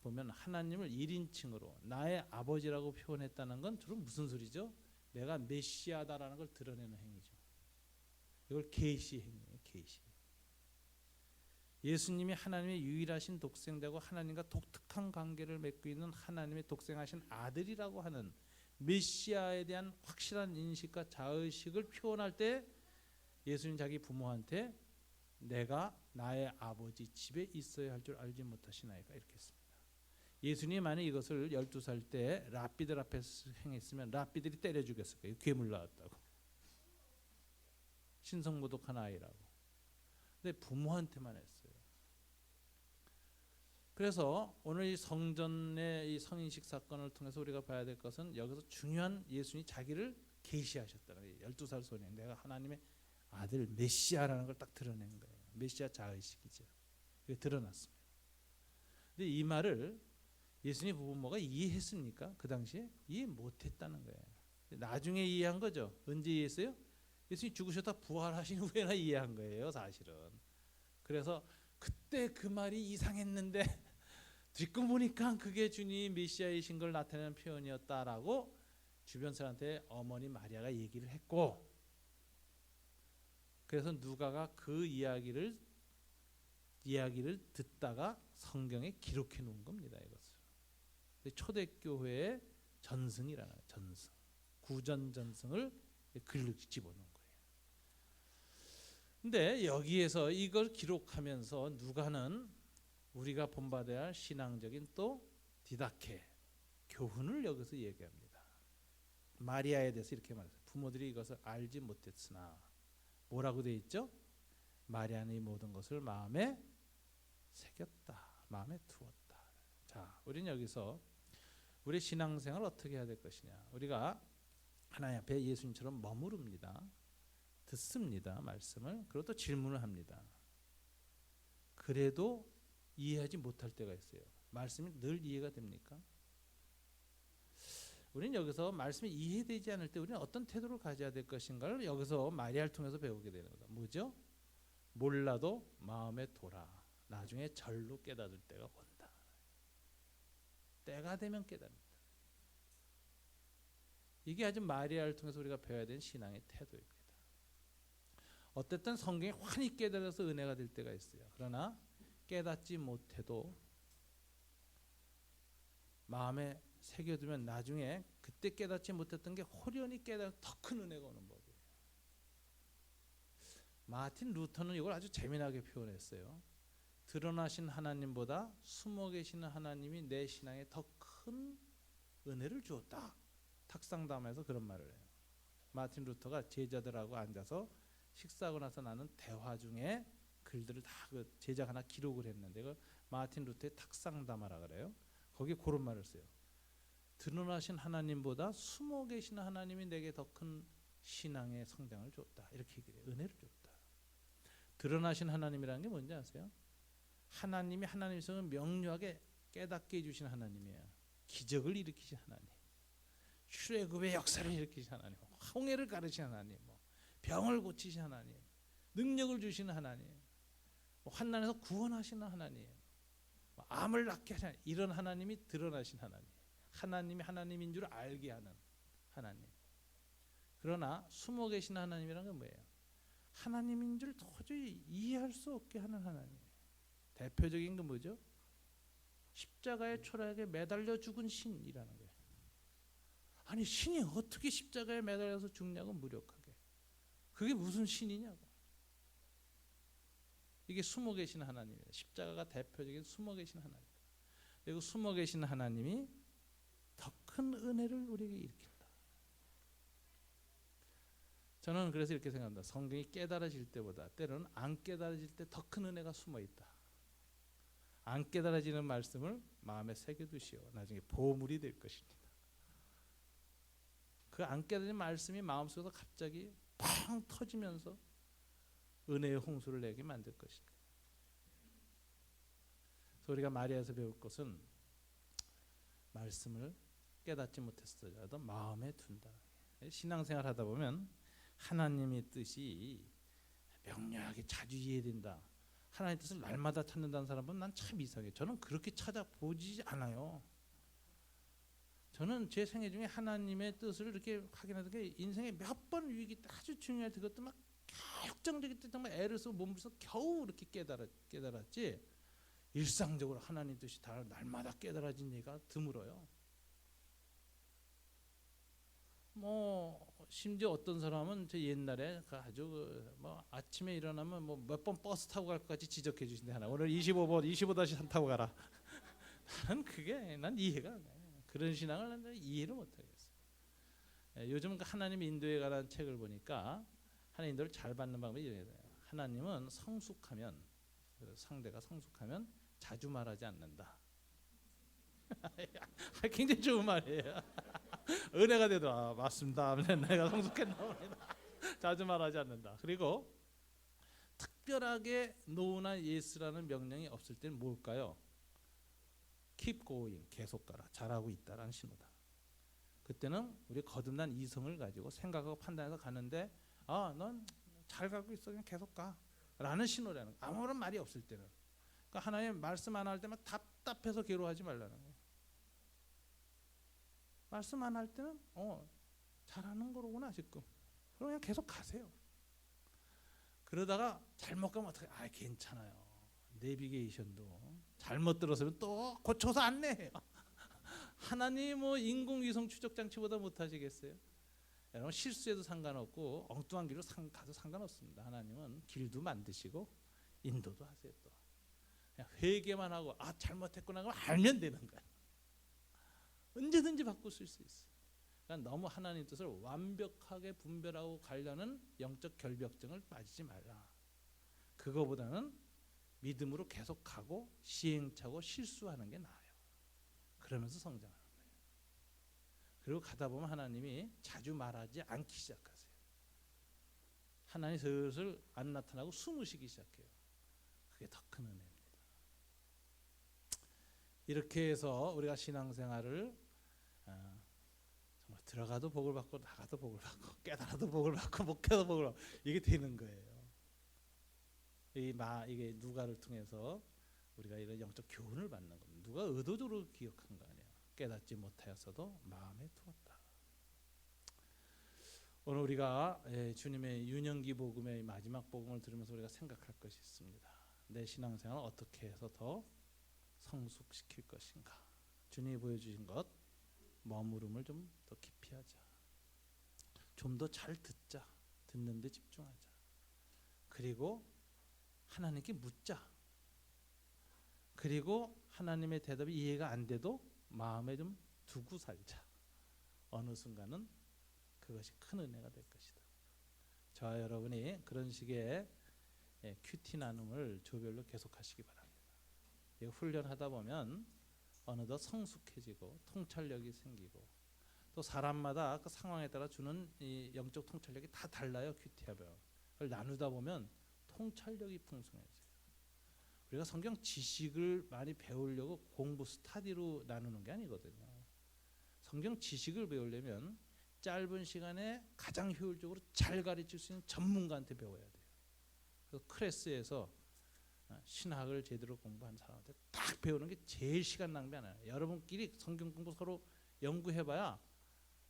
보면 하나님을 1인칭으로 나의 아버지라고 표현했다는 건 주로 무슨 소리죠? 내가 메시아다라는 걸 드러내는 행위죠. 이걸 계시 행위예요. 계시. 예수님이 하나님의 유일하신 독생자고 하나님과 독특한 관계를 맺고 있는 하나님의 독생하신 아들이라고 하는 메시아에 대한 확실한 인식과 자의식을 표현할 때 예수님 자기 부모한테 내가 나의 아버지 집에 있어야 할 줄 알지 못하시나이까 이렇게 했습니다. 예수님이 만약 이것을 12살 때 랍비들 앞에서 행했으면 랍비들이 때려 죽였을 거예요. 괴물 나왔다고. 신성모독한 아이라고. 근데 부모한테만 했어요. 그래서 오늘 이 성전의 이 성인식 사건을 통해서 우리가 봐야 될 것은 여기서 중요한 예수님이 자기를 계시하셨다는 거예요. 12살 소년 내가 하나님의 아들 메시아라는 걸 딱 드러낸 거예요. 메시아 자의식이죠. 이게 드러났습니다. 근데 이 말을 예수님 부모가 이해했습니까? 그 당시에 이해 못했다는 거예요. 나중에 이해한 거죠. 언제 이해했어요? 예수님이 죽으셨다 부활하신 후에나 이해한 거예요, 사실은. 그래서 그때 그 말이 이상했는데 듣고 보니까 그게 주님 메시아이신 걸 나타내는 표현이었다라고 주변 사람한테 어머니 마리아가 얘기를 했고, 그래서 누가가 그 이야기를 듣다가 성경에 기록해 놓은 겁니다. 이것을 초대교회의 전승이라는 거예요. 전승, 구전 전승을 글로 집어넣은 거예요. 근데 여기에서 이걸 기록하면서 누가는 우리가 본받아야 할 신앙적인 또 디다케, 교훈을 여기서 얘기합니다. 마리아에 대해서 이렇게 말해요. 부모들이 이것을 알지 못했으나 뭐라고 되어 있죠? 마리아는 이 모든 것을 마음에 새겼다. 마음에 두었다. 자, 우리는 여기서 우리 신앙생활을 어떻게 해야 될 것이냐. 우리가 하나님 앞에 예수님처럼 머무릅니다. 듣습니다. 말씀을. 그리고 또 질문을 합니다. 그래도 이해하지 못할 때가 있어요. 말씀이 늘 이해가 됩니까? 우리는 여기서 말씀이 이해되지 않을 때 우리는 어떤 태도를 가져야 될 것인가를 여기서 마리아를 통해서 배우게 되는 거다. 뭐죠? 몰라도 마음에 돌아. 나중에 절로 깨닫을 때가 온다. 때가 되면 깨닫는다. 이게 아주 마리아를 통해서 우리가 배워야 되는 신앙의 태도입니다. 어쨌든 성경이 환히 깨달아서 은혜가 될 때가 있어요. 그러나 깨닫지 못해도 마음에 새겨두면 나중에 그때 깨닫지 못했던 게 호련히 깨달아 더 큰 은혜가 오는 법이에요. 마틴 루터는 이걸 아주 재미나게 표현했어요. 드러나신 하나님보다 숨어 계시는 하나님이 내 신앙에 더 큰 은혜를 주었다. 탁상담에서 그런 말을 해요. 마틴 루터가 제자들하고 앉아서 식사하고 나서 나는 대화 중에 글들을 다 그 제작 하나 기록을 했는데 그 마틴 루터의 탁상담화라 그래요. 거기에 그런 말을 써요. 드러나신 하나님보다 숨어 계시는 하나님이 내게 더 큰 신앙의 성장을 줬다. 이렇게 얘기해요. 은혜를 줬다. 드러나신 하나님이라는 게 뭔지 아세요? 하나님이 하나님성을 명료하게 깨닫게 해주신 하나님이에요. 기적을 일으키신 하나님, 출애굽의 역사를 일으키신 하나님, 홍해를 가르치신 하나님, 병을 고치신 하나님, 능력을 주시는 하나님, 환난에서 구원하시는 하나님, 암을 낫게 하시는 이런 하나님이 드러나신 하나님, 하나님이 하나님인 줄 알게 하는 하나님. 그러나 숨어 계신 하나님이란 건 뭐예요? 하나님인 줄 도저히 이해할 수 없게 하는 하나님. 대표적인 건 뭐죠? 십자가의 초라하게 매달려 죽은 신이라는 거예요. 아니 신이 어떻게 십자가에 매달려서 죽냐고 무력하게. 그게 무슨 신이냐고. 이게 숨어 계시는 하나님이에요. 십자가가 대표적인 숨어 계시는 하나님. 그리고 숨어 계시는 하나님이 더 큰 은혜를 우리에게 일으킨다. 저는 그래서 이렇게 생각합니다. 성경이 깨달아질 때보다 때로는 안 깨달아질 때 더 큰 은혜가 숨어 있다. 안 깨달아지는 말씀을 마음에 새겨두시오. 나중에 보물이 될 것입니다. 그 안 깨달아진 말씀이 마음속에서 갑자기 팡 터지면서 은혜의 홍수를 내게 만들 것입니다. 그래서 우리가 마리아에서 배울 것은 말씀을 깨닫지 못했어도 마음에 둔다. 신앙생활 하다 보면 하나님의 뜻이 명료하게 자주 이해된다. 하나님 뜻을 날마다 찾는다는 사람은 난 참 이상해요. 저는 그렇게 찾아보지 않아요. 저는 제 생애 중에 하나님의 뜻을 이렇게 확인하는 게 인생에 몇 번 위기 때 아주 중요할 때 그것도 막 결정적일 때 정말 애를 쓰고 몸을 써서 겨우 이렇게 깨달았지 일상적으로 하나님 뜻이 다 날마다 깨달아진 얘기가 드물어요. 뭐 심지어 어떤 사람은 저 옛날에 아주 뭐 아침에 일어나면 뭐 몇 번 버스 타고 갈 것까지 지적해 주신대. 하나 오늘 25번 25-3 타고 가라. 나는 그게 난 이해가 안 돼. 그런 신앙을 난 이해를 못 하겠어요. 요즘 하나님 인도에 관한 책을 보니까 하나님 인도를 잘 받는 방법이 이래요. 하나님은 성숙하면 상대가 성숙하면 자주 말하지 않는다. 굉장히 좋은 말이에요. 은혜가 되더라. 맞습니다. 내가 성숙했나 봅니다. 자주 말하지 않는다. 그리고 특별하게 노우나 예스라는 명령이 없을 때는 뭘까요? Keep going, 계속 가라. 잘하고 있다라는 신호다. 그때는 우리 거듭난 이성을 가지고 생각하고 판단해서 가는데 넌 잘 가고 있어. 그냥 계속 가. 라는 신호라는 거예요. 아무런 말이 없을 때는. 그러니까 하나님 말씀 안 할 때만 답답해서 괴로워하지 말라는 거예요. 말씀 안 할 때는 잘하는 거로구나 지금. 그럼 그냥 계속 가세요. 그러다가 잘못 가면 어떻게? 괜찮아요. 내비게이션도 잘못 들었으면 또 고쳐서 안내해요. 하나님 뭐 인공위성 추적 장치보다 못하시겠어요? 여러분 실수해도 상관없고 엉뚱한 길로 가도 상관없습니다. 하나님은 길도 만드시고 인도도 하세요. 또 그냥 회개만 하고 잘못했구나 그러면 알면 되는 거야. 언제든지 바꿀 수 있어요. 그러니까 너무 하나님 뜻을 완벽하게 분별하고 가려는 영적 결벽증을 빠지지 말라. 그거보다는 믿음으로 계속 가고 시행착오 실수하는 게 나아요. 그러면서 성장하는 거예요. 그리고 가다 보면 하나님이 자주 말하지 않기 시작하세요. 하나님이 슬슬 안 나타나고 숨으시기 시작해요. 그게 더 큰 은혜입니다. 이렇게 해서 우리가 신앙생활을 정말 들어가도 복을 받고 나가도 복을 받고 깨달아도 복을 받고 못 깨달아도 복을 받고 이게 되는 거예요. 이게 누가를 통해서 우리가 이런 영적 교훈을 받는 겁니다. 누가 의도적으로 기억한 거 아니에요. 깨닫지 못하였어도 마음에 두었다. 오늘 우리가 주님의 유년기 복음의 마지막 복음을 들으면서 우리가 생각할 것이 있습니다. 내 신앙생활을 어떻게 해서 더 성숙시킬 것인가. 주님이 보여주신 것 머무름을 좀 더 깊이 하자. 좀 더 잘 듣자. 듣는 데 집중하자. 그리고 하나님께 묻자. 그리고 하나님의 대답이 이해가 안 돼도 마음에 좀 두고 살자. 어느 순간은 그것이 큰 은혜가 될 것이다. 저와 여러분이 그런 식의 큐티 나눔을 조별로 계속하시기 바랍니다. 훈련하다 보면 어느덧 성숙해지고 통찰력이 생기고 또 사람마다 그 상황에 따라 주는 이 영적 통찰력이 다 달라요. 큐티하면 그걸 나누다 보면 통찰력이 풍성해져요. 우리가 성경 지식을 많이 배우려고 공부 스타디로 나누는 게 아니거든요. 성경 지식을 배우려면 짧은 시간에 가장 효율적으로 잘 가르칠 수 있는 전문가한테 배워야 돼요. 그래서 클래스에서 신학을 제대로 공부한 사람한테 딱 배우는 게 제일 시간 낭비 안 해요. 여러분끼리 성경 공부 서로 연구해봐야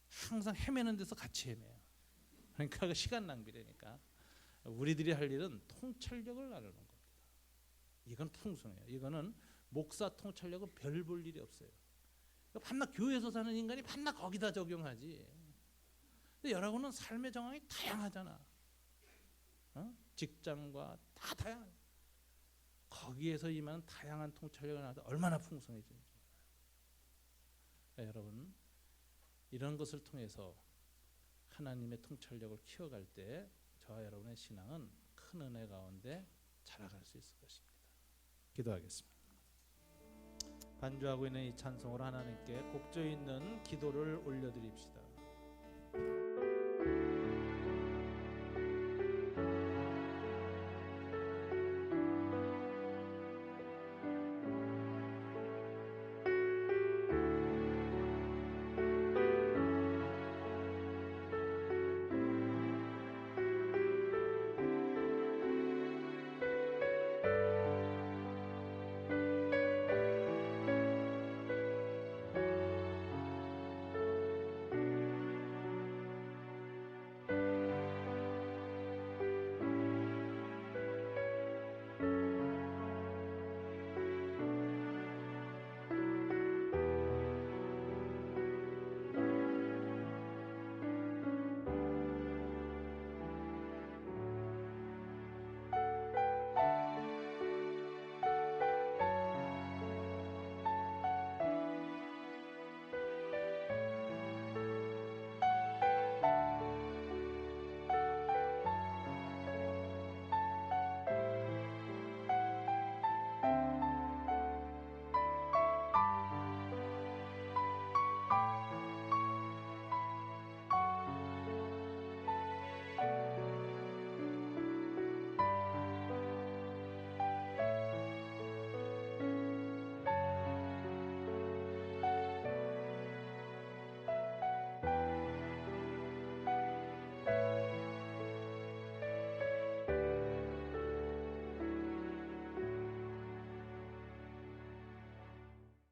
항상 헤매는 데서 같이 헤매요. 그러니까 그 시간 낭비라니까. 우리들이 할 일은 통찰력을 나누는 겁니다. 이건 풍성해요. 이거는 목사 통찰력은 별 볼 일이 없어요. 밤낮 교회에서 사는 인간이 밤낮 거기다 적용하지. 근데 여러분은 삶의 정황이 다양하잖아. 직장과 다 다양해. 거기에서 임하는 다양한 통찰력을 나눠도 얼마나 풍성해지는지. 여러분 이런 것을 통해서 하나님의 통찰력을 키워갈 때 저와 여러분의 신앙은 큰 은혜 가운데 자라갈 수 있을 것입니다. 기도하겠습니다. 반주하고 있는 이 찬송으로 하나님께 곡조 있는 기도를 올려드립시다.